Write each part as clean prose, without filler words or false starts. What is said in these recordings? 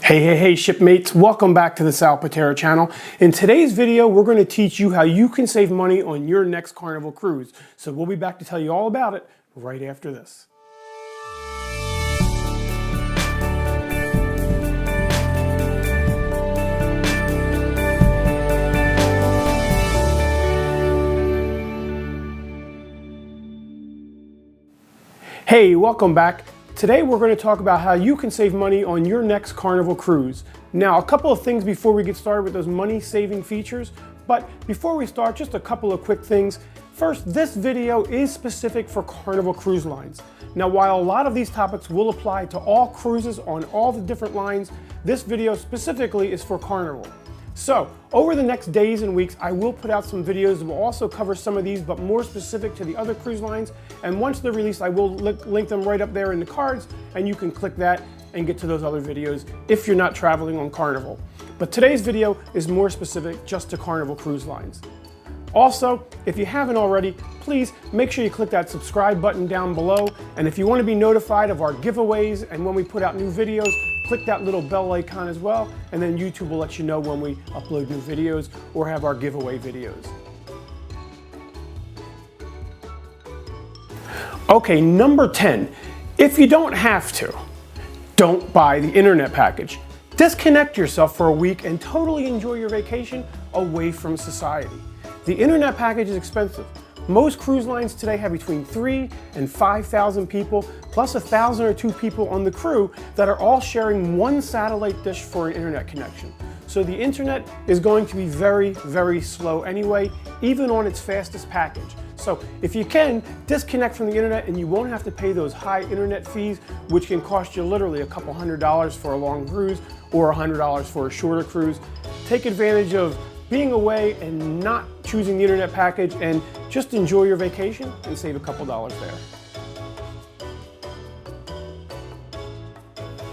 Hey shipmates, welcome back to the Sal Pitera channel. In today's video, we're going to teach you how you can save money on your next Carnival cruise. So we'll be back to tell you all about it right after this. Hey, welcome back. Today we're going to talk about how you can save money on your next Carnival cruise. Now, a couple of things before we get started with those money-saving features, but before we start, just a couple of quick things. First, this video is specific for Carnival Cruise Lines. Now, while a lot of these topics will apply to all cruises on all the different lines, this video specifically is for Carnival. So, over the next days and weeks, I will put out some videos that will also cover some of these, but more specific to the other cruise lines. And once they're released, I will link them right up there in the cards, and you can click that and get to those other videos if you're not traveling on Carnival. But today's video is more specific just to Carnival Cruise Lines. Also, if you haven't already, please make sure you click that subscribe button down below. And if you want to be notified of our giveaways and when we put out new videos, click that little bell icon as well, and then YouTube will let you know when we upload new videos or have our giveaway videos. Okay, number 10, if you don't have to, don't buy the internet package. Disconnect yourself for a week and totally enjoy your vacation away from society. The internet package is expensive. Most cruise lines today have between 3,000 and 5,000 people, plus 1,000 or 2 people on the crew that are all sharing one satellite dish for an internet connection. So the internet is going to be very, very slow anyway, even on its fastest package. So if you can, disconnect from the internet and you won't have to pay those high internet fees, which can cost you literally a couple $100s for a long cruise or $100 for a shorter cruise. Take advantage of being away and not choosing the internet package and just enjoy your vacation and save a couple dollars there.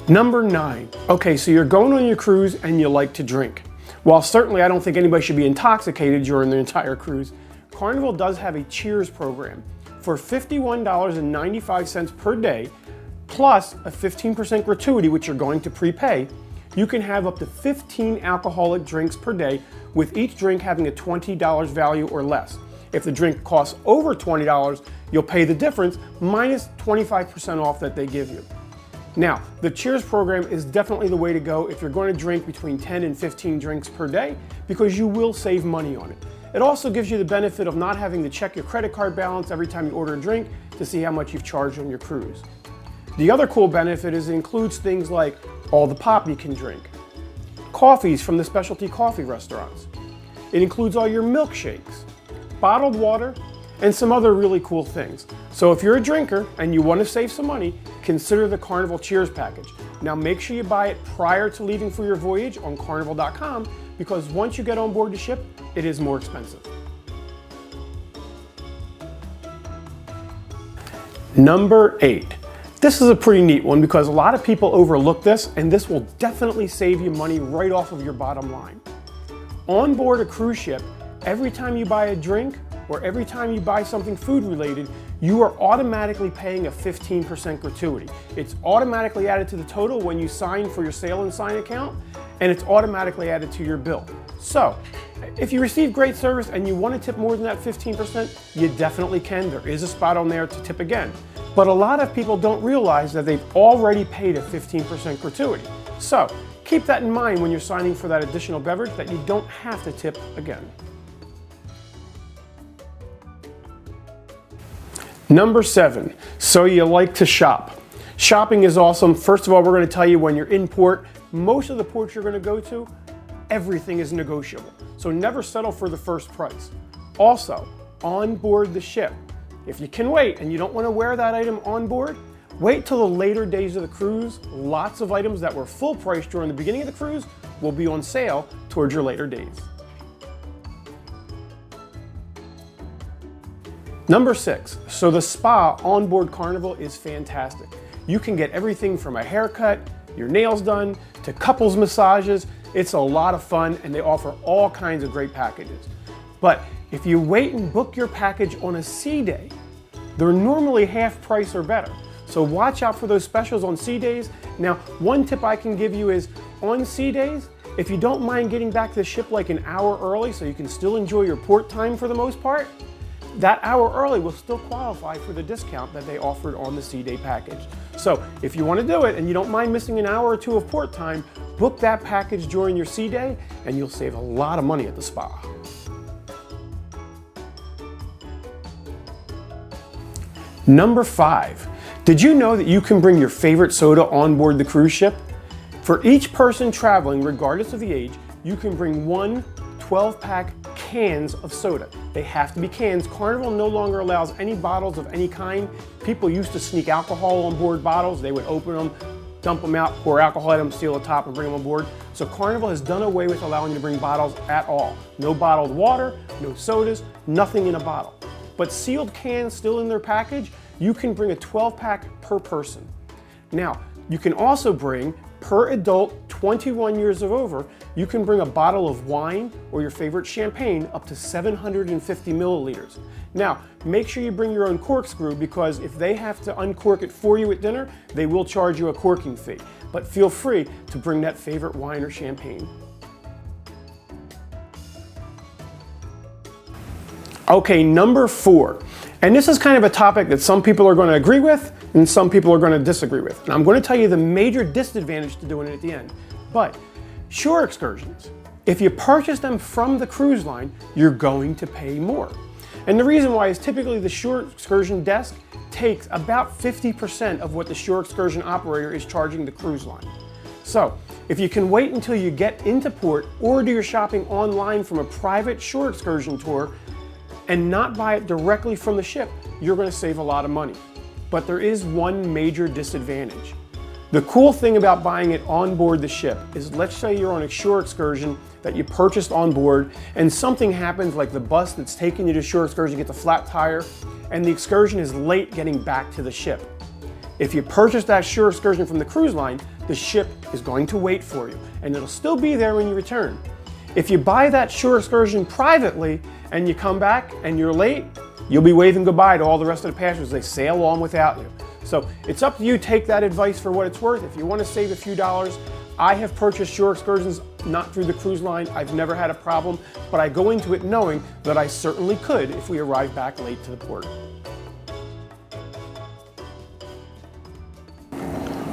Number 9. Okay, so you're going on your cruise and you like to drink. While certainly I don't think anybody should be intoxicated during the entire cruise, Carnival does have a cheers program for $51.95 per day, plus a 15% gratuity, which you're going to prepay. You can have up to 15 alcoholic drinks per day, with each drink having a $20 value or less. If the drink costs over $20, you'll pay the difference minus 25% off that they give you. Now, the Cheers program is definitely the way to go if you're going to drink between 10 and 15 drinks per day, because you will save money on it. It also gives you the benefit of not having to check your credit card balance every time you order a drink to see how much you've charged on your cruise. The other cool benefit is it includes things like all the pop you can drink, coffees from the specialty coffee restaurants. It includes all your milkshakes, bottled water, and some other really cool things. So if you're a drinker and you want to save some money, consider the Carnival Cheers package. Now make sure you buy it prior to leaving for your voyage on carnival.com, because once you get on board the ship, it is more expensive. Number 8. This is a pretty neat one because a lot of people overlook this, and this will definitely save you money right off of your bottom line. On board a cruise ship, every time you buy a drink or every time you buy something food related, you are automatically paying a 15% gratuity. It's automatically added to the total when you sign for your Sail and Sign account, and it's automatically added to your bill. So, if you receive great service and you want to tip more than that 15%, you definitely can. There is a spot on there to tip again. But a lot of people don't realize that they've already paid a 15% gratuity. So, keep that in mind when you're signing for that additional beverage, that you don't have to tip again. Number 7, so you like to shop. Shopping is awesome. First of all, we're going to tell you when you're in port, most of the ports you're going to go to, everything is negotiable. So never settle for the first price. Also, on board the ship, if you can wait and you don't want to wear that item on board, wait till the later days of the cruise. Lots of items that were full price during the beginning of the cruise will be on sale towards your later days. Number 6, so the spa on board Carnival is fantastic. You can get everything from a haircut, your nails done, to couples massages. It's a lot of fun, and they offer all kinds of great packages. But if you wait and book your package on a sea day, they're normally half price or better. So watch out for those specials on sea days. Now, one tip I can give you is on sea days, if you don't mind getting back to the ship like an hour early so you can still enjoy your port time for the most part, that hour early will still qualify for the discount that they offered on the sea day package. So if you want to do it and you don't mind missing an hour or two of port time, book that package during your sea day and you'll save a lot of money at the spa. Number 5, did you know that you can bring your favorite soda on board the cruise ship? For each person traveling, regardless of the age, you can bring one 12-pack cans of soda. They have to be cans. Carnival no longer allows any bottles of any kind. People used to sneak alcohol on board bottles. They would open them, dump them out, pour alcohol at them, steal the top and bring them on board. So Carnival has done away with allowing you to bring bottles at all. No bottled water, no sodas, nothing in a bottle. But sealed cans still in their package, you can bring a 12-pack per person. Now, you can also bring, per adult 21 years or over, you can bring a bottle of wine or your favorite champagne up to 750 milliliters. Now, make sure you bring your own corkscrew because if they have to uncork it for you at dinner, they will charge you a corking fee. But feel free to bring that favorite wine or champagne. Okay, number 4. And this is kind of a topic that some people are going to agree with and some people are going to disagree with. And I'm going to tell you the major disadvantage to doing it at the end. But shore excursions, if you purchase them from the cruise line, you're going to pay more. And the reason why is typically the shore excursion desk takes about 50% of what the shore excursion operator is charging the cruise line. So if you can wait until you get into port or do your shopping online from a private shore excursion tour and not buy it directly from the ship, you're going to save a lot of money. But there is one major disadvantage. The cool thing about buying it on board the ship is, let's say you're on a shore excursion that you purchased on board and something happens, like the bus that's taking you to shore excursion gets a flat tire and the excursion is late getting back to the ship. If you purchase that shore excursion from the cruise line, the ship is going to wait for you and it'll still be there when you return. If you buy that shore excursion privately and you come back and you're late, you'll be waving goodbye to all the rest of the passengers. They sail on without you. So it's up to you. Take that advice for what it's worth. If you want to save a few dollars, I have purchased shore excursions not through the cruise line. I've never had a problem, but I go into it knowing that I certainly could if we arrive back late to the port.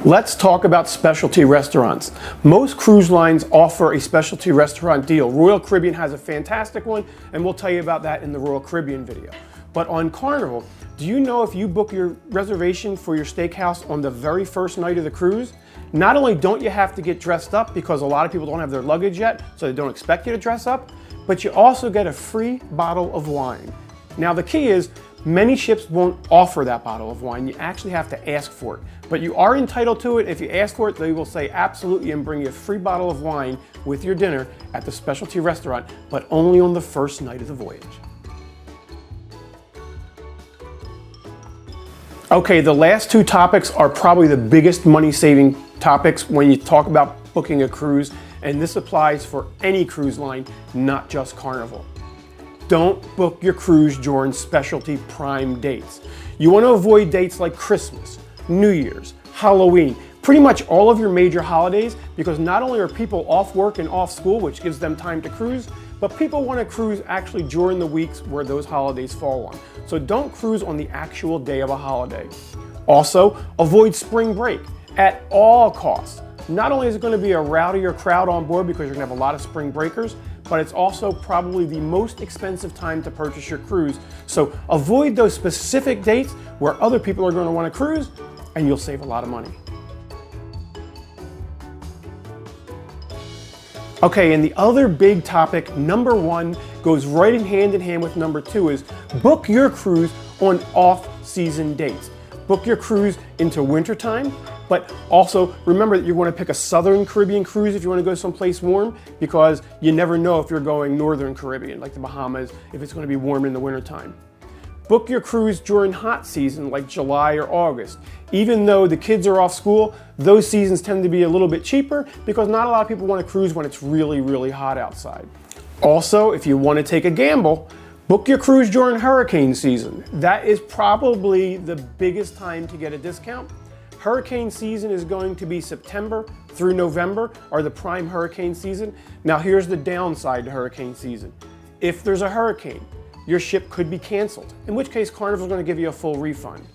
Let's talk about specialty restaurants. Most cruise lines offer a specialty restaurant deal. Royal Caribbean has a fantastic one, and we'll tell you about that in the Royal Caribbean video. But on Carnival, do you know if you book your reservation for your steakhouse on the very first night of the cruise, not only don't you have to get dressed up because a lot of people don't have their luggage yet, so they don't expect you to dress up, but you also get a free bottle of wine. Now the key is, many ships won't offer that bottle of wine. You actually have to ask for it. But you are entitled to it. If you ask for it, they will say absolutely and bring you a free bottle of wine with your dinner at the specialty restaurant, but only on the first night of the voyage. Okay, the last two topics are probably the biggest money-saving topics when you talk about booking a cruise, and this applies for any cruise line, not just Carnival. Don't book your cruise during specialty prime dates. You want to avoid dates like Christmas, New Year's, Halloween, pretty much all of your major holidays, because not only are people off work and off school, which gives them time to cruise, but people want to cruise actually during the weeks where those holidays fall on. So don't cruise on the actual day of a holiday. Also, avoid spring break at all costs. Not only is it going to be a rowdier crowd on board because you're going to have a lot of spring breakers, but it's also probably the most expensive time to purchase your cruise. So avoid those specific dates where other people are going to want to cruise, and you'll save a lot of money. Okay, and the other big topic, number 1, goes right in hand with number 2, is book your cruise on off-season dates. Book your cruise into wintertime, but also remember that you're going to pick a Southern Caribbean cruise if you want to go someplace warm, because you never know if you're going Northern Caribbean, like the Bahamas, if it's going to be warm in the wintertime. Book your cruise during hot season, like July or August. Even though the kids are off school, those seasons tend to be a little bit cheaper because not a lot of people want to cruise when it's really, really hot outside. Also, if you want to take a gamble, book your cruise during hurricane season. That is probably the biggest time to get a discount. Hurricane season is going to be September through November are the prime hurricane season. Now here's the downside to hurricane season. If there's a hurricane, your ship could be canceled, in which case Carnival is going to give you a full refund.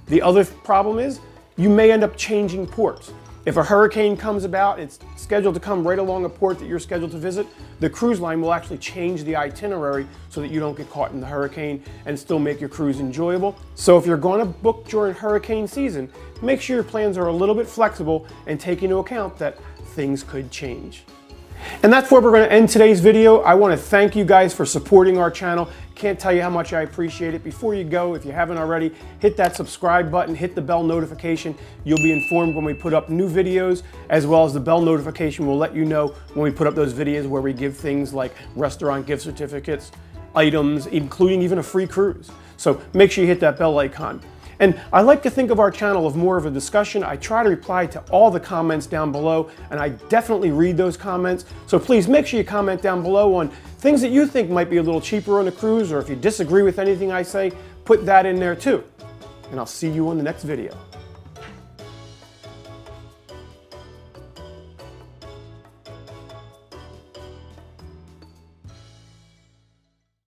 The other problem is you may end up changing ports. If a hurricane comes about, it's scheduled to come right along a port that you're scheduled to visit, the cruise line will actually change the itinerary so that you don't get caught in the hurricane and still make your cruise enjoyable. So if you're going to book during hurricane season, make sure your plans are a little bit flexible and take into account that things could change. And that's where we're going to end today's video. I want to thank you guys for supporting our channel. Can't tell you how much I appreciate it. Before you go, if you haven't already, hit that subscribe button, hit the bell notification. You'll be informed when we put up new videos, as well as the bell notification will let you know when we put up those videos where we give things like restaurant gift certificates, items, including even a free cruise. So make sure you hit that bell icon. And I like to think of our channel as more of a discussion. I try to reply to all the comments down below, and I definitely read those comments. So please make sure you comment down below on things that you think might be a little cheaper on a cruise, or if you disagree with anything I say, put that in there too. And I'll see you on the next video.